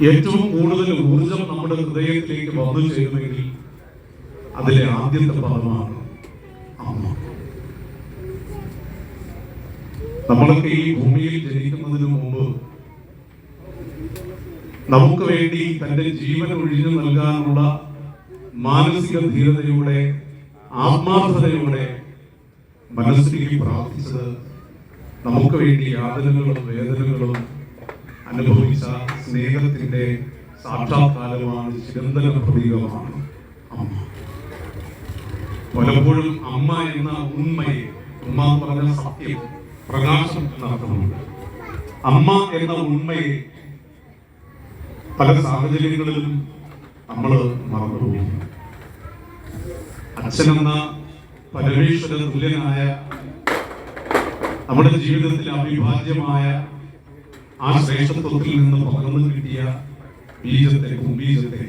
ഏറ്റവും കൂടുതൽ ഊർജം നമ്മുടെ ഹൃദയത്തിലേക്ക് വന്നു ചേരുമെങ്കിൽ അതിലെ ആദ്യത്തെ പദമാണ് അമ്മ. നമ്മളൊക്കെ ഈ ഭൂമിയിൽ ജനിക്കുന്നതിന് മുമ്പ് നമുക്ക് വേണ്ടി തന്റെ ജീവൻ ഒഴിഞ്ഞു നൽകാനുള്ള മാനസിക ധീരതയോടെ ആത്മാർത്ഥതയോടെ മനസ്സിലേക്ക് പ്രാർത്ഥിച്ചത് നമുക്ക് വേണ്ടി യാതനകളും വേദനകളും അനുഭവിച്ച സ്നേഹത്തിന്റെ സാക്ഷാത്കാരമാണ്, ചിരന്തന പ്രതീകമാണ് അമ്മ. പലപ്പോഴും അമ്മ എന്ന ഉണ്മയെ, ഉമ്മ എന്ന് പറഞ്ഞ സത്യം, പ്രകാശം എന്നർത്ഥമുണ്ട്. അമ്മ എന്ന ഉണ്മയെ പല സാഹചര്യങ്ങളിലും നമ്മൾ മറന്നുപോകുന്നു. അച്ഛനെന്ന പരമേശ്വര തുല്യനായ നമ്മുടെ ജീവിതത്തിൽ അവിഭാജ്യമായ ആ ശ്രേഷ്ഠത്വത്തിൽ നിന്ന് പകർന്നു കിട്ടിയ ബീജത്തെ, കുംബീജത്തെ